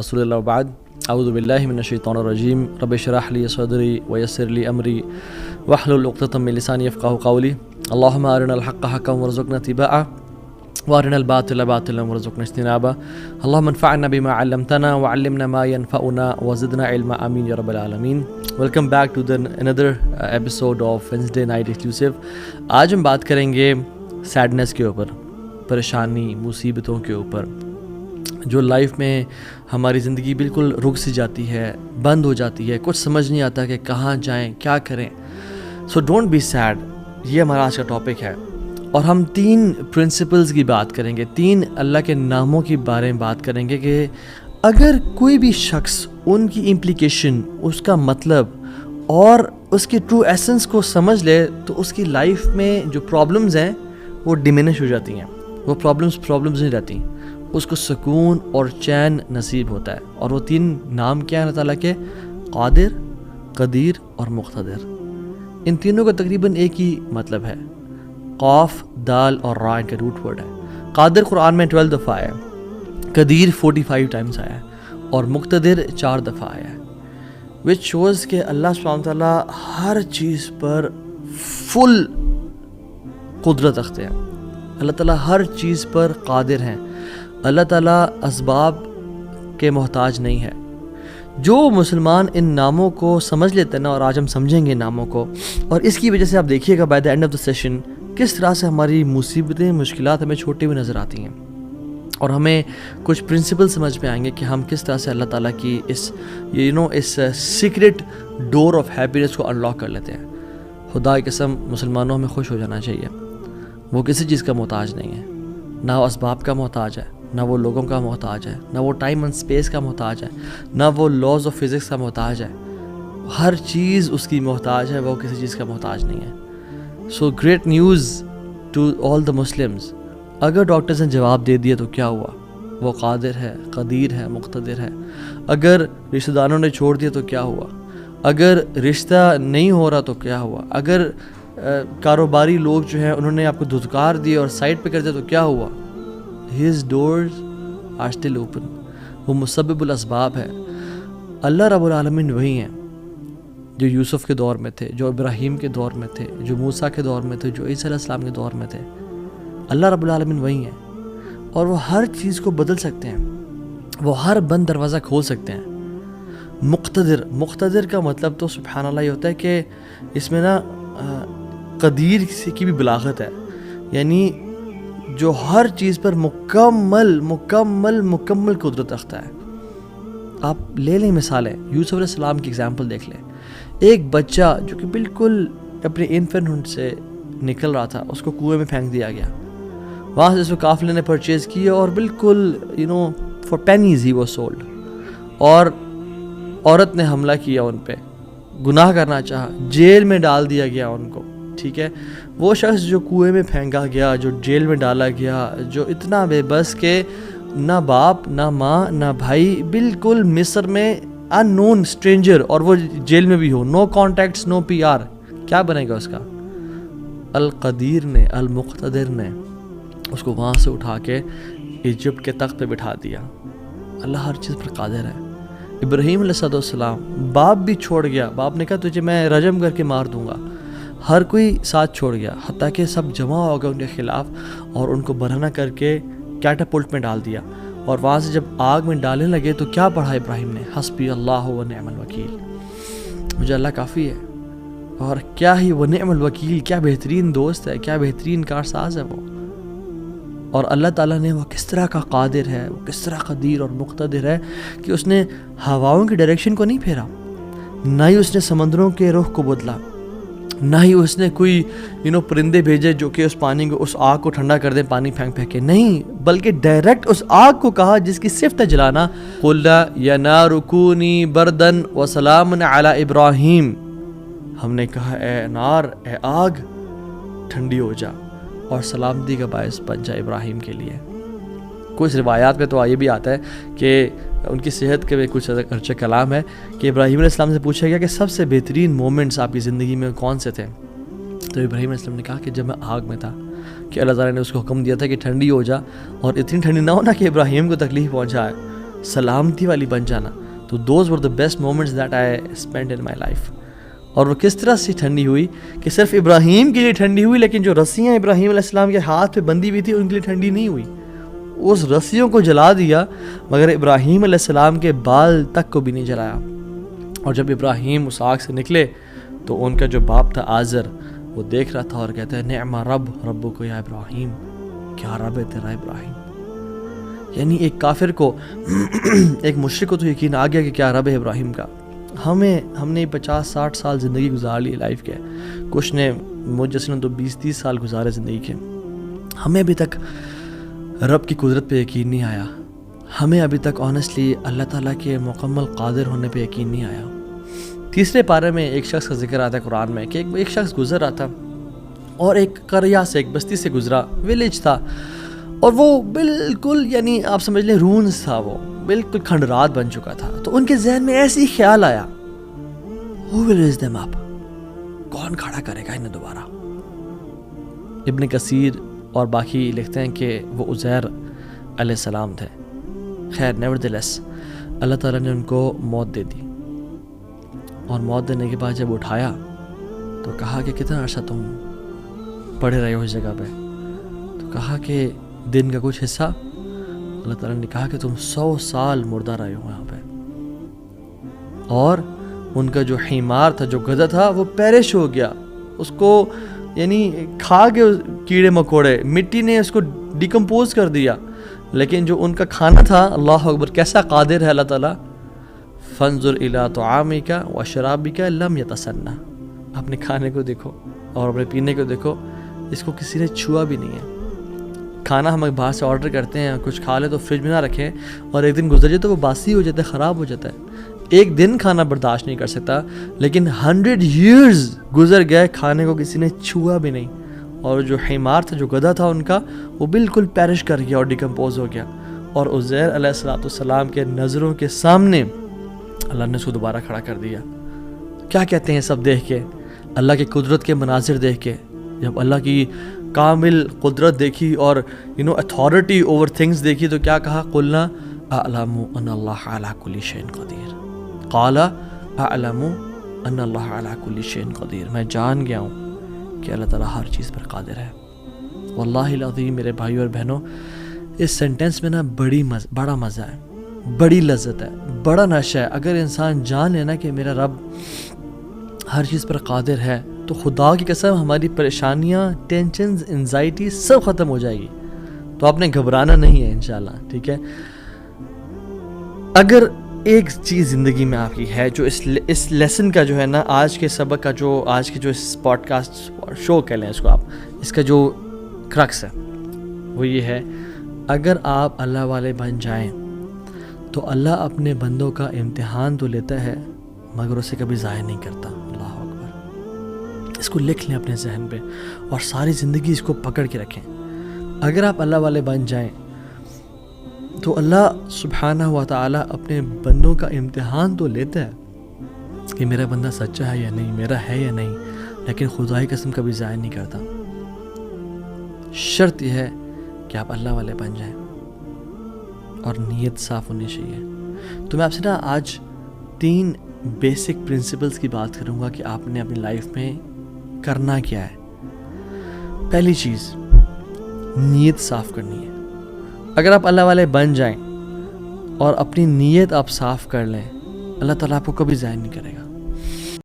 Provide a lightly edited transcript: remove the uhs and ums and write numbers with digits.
رسول اللہ بعد اعوذ باللہ من الشیطان الرجیم رب اشرح لی صدری ویسر لی امری واحلل عقدۃ من لسانی یفقهوا قولی اللهم ارنا الحق حقا وارزقنا اتباعه وارنا الباطل باطلا وارزقنا اجتنابه اللهم انفعنا بما علمتنا وعلمنا ما ينفعنا وزدنا علما آمین یا رب العالمین. Welcome back to another episode of Wednesday Night Exclusive. آج ہم بات کریں گے سیڈنس کے اوپر، پریشانی، مصیبتوں کے اوپر، جو لائف میں ہماری زندگی بالکل رک سی جاتی ہے، بند ہو جاتی ہے، کچھ سمجھ نہیں آتا کہ کہاں جائیں، کیا کریں. سو ڈونٹ بی سیڈ، یہ ہمارا آج کا ٹاپک ہے. اور ہم 3 پرنسپلز کی بات کریں گے، 3 اللہ کے ناموں کے بارے میں بات کریں گے کہ اگر کوئی بھی شخص ان کی امپلیکیشن، اس کا مطلب اور اس کی ٹرو ایسنس کو سمجھ لے تو اس کی لائف میں جو پرابلمز ہیں وہ ڈیمینش ہو جاتی ہیں. وہ پرابلمز نہیں رہتی، اس کو سکون اور چین نصیب ہوتا ہے. اور وہ 3 نام کیا ہیں اللہ تعالیٰ کے؟ قادر، قدیر اور مقتدر. ان تینوں کا تقریباً ایک ہی مطلب ہے. قاف، دال اور را ان کا روٹ ورڈ ہے. قادر قرآن میں 12 دفعہ آیا ہے، قدیر 45 ٹائمز آیا ہے اور مقتدر 4 دفعہ آیا ہے. وچ شوز کہ اللہ سبحانہ تعالیٰ ہر چیز پر فل قدرت رکھتے ہیں. اللہ تعالیٰ ہر چیز پر قادر ہیں. اللہ تعالیٰ اسباب کے محتاج نہیں ہے. جو مسلمان ان ناموں کو سمجھ لیتے ہیں نا، اور آج ہم سمجھیں گے ناموں کو، اور اس کی وجہ سے آپ دیکھیے گا by the end of the session کس طرح سے ہماری مصیبتیں، مشکلات ہمیں چھوٹی ہوئی نظر آتی ہیں، اور ہمیں کچھ پرنسپل سمجھ میں آئیں گے کہ ہم کس طرح سے اللہ تعالیٰ کی اس سیکرٹ ڈور آف ہیپینس کو انلاک کر لیتے ہیں. خدا کی قسم مسلمانوں ہمیں خوش ہو جانا چاہیے. وہ کسی چیز کا محتاج نہیں ہے، نہ وہ اسباب کا محتاج ہے، نہ وہ لوگوں کا محتاج ہے، نہ وہ ٹائم اینڈ اسپیس کا محتاج ہے، نہ وہ لاز آف فزکس کا محتاج ہے. ہر چیز اس کی محتاج ہے، وہ کسی چیز کا محتاج نہیں ہے. So great news to all the Muslims. اگر ڈاکٹرز نے جواب دے دیا تو کیا ہوا؟ وہ قادر ہے، قدیر ہے، مقتدر ہے. اگر رشتہ داروں نے چھوڑ دیا تو کیا ہوا؟ اگر رشتہ نہیں ہو رہا تو کیا ہوا؟ اگر کاروباری لوگ جو ہیں انہوں نے آپ کو دھتکار دیا اور سائڈ پہ کر دیا تو کیا ہوا؟ His doors are still open. وہ مسبب الاسباب ہے. اللہ رب العالمین وہی ہیں جو یوسف کے دور میں تھے، جو ابراہیم کے دور میں تھے، جو موسیٰ کے دور میں تھے، جو عیسیٰ علیہ السلام کے دور میں تھے. اللہ رب العالمین وہی ہیں، اور وہ ہر چیز کو بدل سکتے ہیں، وہ ہر بند دروازہ کھول سکتے ہیں. مقتدر کا مطلب تو سبحان اللہ یہ ہوتا ہے کہ اس میں نا قدیر کی بھی بلاغت ہے، یعنی جو ہر چیز پر مکمل قدرت رکھتا ہے. آپ لے لیں مثالیں، یوسف علیہ السلام کی اگزامپل دیکھ لیں. ایک بچہ جو کہ بالکل اپنے انفینٹ سے نکل رہا تھا، اس کو کنویں میں پھینک دیا گیا. وہاں سے اس کو قافلے نے پرچیز کیا اور بالکل for pennies he was sold. اور عورت نے حملہ کیا ان پہ، گناہ کرنا چاہا، جیل میں ڈال دیا گیا ان کو. ٹھیک ہے، وہ شخص جو کنویں میں پھینکا گیا، جو جیل میں ڈالا گیا، جو اتنا بے بس کہ نہ باپ، نہ ماں، نہ بھائی، بالکل مصر میں ان نون اسٹرینجر، اور وہ جیل میں بھی ہو، نو کانٹیکٹس، نو پی آر، کیا بنے گا اس کا؟ القدیر نے، المقتدر نے اس کو وہاں سے اٹھا کے ایجپٹ کے تخت پہ بٹھا دیا. اللہ ہر چیز پر قادر ہے. ابراہیم علیہ السلام باپ بھی چھوڑ گیا، باپ نے کہا تجھے میں رجم کر کے مار دوں گا. ہر کوئی ساتھ چھوڑ گیا، حتیٰ کہ سب جمع ہو گئے ان کے خلاف اور ان کو برہنہ کر کے کیٹاپلٹ میں ڈال دیا. اور وہاں سے جب آگ میں ڈالنے لگے تو کیا پڑھا ابراہیم نے؟ حسبی اللہ و نعم الوکیل، مجھے اللہ کافی ہے. اور کیا ہی وہ نعم الوکیل، کیا بہترین دوست ہے، کیا بہترین کارساز ہے وہ. اور اللہ تعالیٰ نے وہ کس طرح کا قادر ہے، وہ کس طرح قدیر اور مقتدر ہے کہ اس نے ہواؤں کی ڈائریکشن کو نہیں پھیرا، نہ ہی اس نے سمندروں کے رخ کو بدلا، نہ ہی اس نے کوئی پرندے بھیجے جو کہ اس پانی کو، اس آگ کو ٹھنڈا کر دیں پانی پھینک پھینک کے. نہیں، بلکہ ڈائریکٹ اس آگ کو کہا جس کی صفت ہے جلانا، قُلْ يَا نَارُ كُونِي بَرْدًا وَسَلَامًا عَلَىٰ إِبْرَاهِيمَ. ہم نے کہا اے نار، اے آگ، ٹھنڈی ہو جا اور سلامتی کا باعث بن جا ابراہیم کے لیے. کچھ روایات میں تو یہ بھی آتا ہے کہ ان کی صحت کے کچھ ارچہ کلام ہے کہ ابراہیم علیہ السلام سے پوچھا گیا کہ سب سے بہترین مومنٹس آپ کی زندگی میں کون سے تھے؟ تو ابراہیم علیہ السلام نے کہا کہ جب میں آگ میں تھا، کہ اللہ تعالیٰ نے اس کو حکم دیا تھا کہ ٹھنڈی ہو جا، اور اتنی ٹھنڈی نہ ہونا کہ ابراہیم کو تکلیف پہنچائے. سلامتی والی بن جانا. تو those were the best moments that I spend in my life. اور وہ کس طرح سے ٹھنڈی ہوئی کہ صرف ابراہیم کے لیے ٹھنڈی ہوئی, لیکن جو رسیاں ابراہیم علیہ السلام کے ہاتھ پہ بندھی ہوئی تھی ان کے لیے ٹھنڈی نہیں ہوئی. اس رسیوں کو جلا دیا مگر ابراہیم علیہ السلام کے بال تک کو بھی نہیں جلایا. اور جب ابراہیم اس آگ سے نکلے تو ان کا جو باپ تھا آزر وہ دیکھ رہا تھا اور کہتا ہے نعم رب کو یا ابراہیم, کیا رب ہے تیرا ابراہیم. یعنی ایک کافر کو ایک مشرک کو تو یقین آ گیا کہ کیا رب ہے ابراہیم کا. ہم نے 50-60 سال زندگی گزار لی لائف کے, کچھ نے مجھ جیسے نے تو 20-30 سال گزارے زندگی کے. ہمیں ابھی تک رب کی قدرت پہ یقین نہیں آیا, ہمیں ابھی تک آنیسٹلی اللہ تعالیٰ کے مکمل قادر ہونے پہ یقین نہیں آیا. تیسرے پارے میں ایک شخص کا ذکر آتا ہے قرآن میں کہ ایک شخص گزر رہا تھا اور ایک قریہ سے, ایک بستی سے گزرا, ویلیج تھا, اور وہ بالکل یعنی آپ سمجھ لیں رونز تھا, وہ بالکل کھنڈرات بن چکا تھا. تو ان کے ذہن میں ایسے ہی خیال آیا who will raise them up, کون کھڑا کرے گا انہیں دوبارہ. ابن کثیر اور باقی لکھتے ہیں کہ وہ عزیر علیہ السلام تھے. خیر نیورتھلیس اللہ تعالیٰ نے ان کو موت دے دی, اور موت دینے کے بعد جب اٹھایا تو کہا کہ کتنا عرصہ تم پڑے رہے ہو اس جگہ پہ. تو کہا کہ دن کا کچھ حصہ. اللہ تعالیٰ نے کہا کہ تم 100 سال مردہ رہے ہو یہاں پہ. اور ان کا جو حمار تھا, جو گدھا تھا, وہ پیرش ہو گیا. اس کو یعنی کھا کے کیڑے مکوڑے, مٹی نے اس کو ڈیکمپوز کر دیا. لیکن جو ان کا کھانا تھا, اللہ اکبر کیسا قادر ہے اللہ تعالیٰ. فانظر الی طعامک وشرابک لم یتسنہ, اپنے کھانے کو دیکھو اور اپنے پینے کو دیکھو, اس کو کسی نے چھوا بھی نہیں ہے. کھانا ہم باہر سے آرڈر کرتے ہیں, کچھ کھا لیں تو فریج میں نہ رکھیں, اور ایک دن گزر جائے تو وہ باسی ہو جاتا ہے, خراب ہو جاتا ہے. ایک دن کھانا برداشت نہیں کر سکتا, لیکن 100 years گزر گئے, کھانے کو کسی نے چھوا بھی نہیں. اور جو حمار تھا, جو گدھا تھا ان کا, وہ بالکل پیرش کر گیا اور ڈیکمپوز ہو گیا. اور عزیر علیہ السلام کے نظروں کے سامنے اللہ نے اس کو دوبارہ کھڑا کر دیا. کیا کہتے ہیں سب دیکھ کے, اللہ کی قدرت کے مناظر دیکھ کے, جب اللہ کی کامل قدرت دیکھی اور اتھارٹی اوور تھنگس دیکھی تو کیا کہا, قلنا اعلم ان اللہ علی کل شیء قدیر. قال اعلم ان اللہ علی کل شیء قدیر, میں جان گیا ہوں کہ اللہ تعالیٰ ہر چیز پر قادر ہے. واللہ العظیم میرے بھائیو اور بہنوں, اس سینٹنس میں نا بڑا مزہ ہے, بڑی لذت ہے, بڑا نشہ ہے. اگر انسان جان لینا کہ میرا رب ہر چیز پر قادر ہے تو خدا کی قسم ہماری پریشانیاں, ٹینشنز, انزائٹی سب ختم ہو جائے گی. تو آپ نے گھبرانا نہیں ہے انشاءاللہ, ٹھیک ہے. اگر ایک چیز زندگی میں آپ کی ہے جو اس لیسن کا جو ہے نا, آج کے سبق کا, جو آج کے جو اس پوڈ کاسٹ شو کہہ لیں اس کو آپ, اس کا جو کرکس ہے وہ یہ ہے, اگر آپ اللہ والے بن جائیں تو اللہ اپنے بندوں کا امتحان تو لیتا ہے مگر اسے کبھی ضائع نہیں کرتا. اللہ اکبر, اس کو لکھ لیں اپنے ذہن پہ اور ساری زندگی اس کو پکڑ کے رکھیں. اگر آپ اللہ والے بن جائیں تو اللہ سبحانہ و تعالیٰ اپنے بندوں کا امتحان تو لیتا ہے کہ میرا بندہ سچا ہے یا نہیں, میرا ہے یا نہیں, لیکن خدا کی قسم کبھی ضائع نہیں کرتا. شرط یہ ہے کہ آپ اللہ والے بن جائیں اور نیت صاف ہونی چاہیے. تو میں آپ سے نا آج 3 بیسک پرنسپلز کی بات کروں گا کہ آپ نے اپنی لائف میں کرنا کیا ہے. پہلی چیز, نیت صاف کرنی ہے. اگر آپ اللہ والے بن جائیں اور اپنی نیت آپ صاف کر لیں, اللہ تعالیٰ آپ کو کبھی ضائع نہیں کرے گا.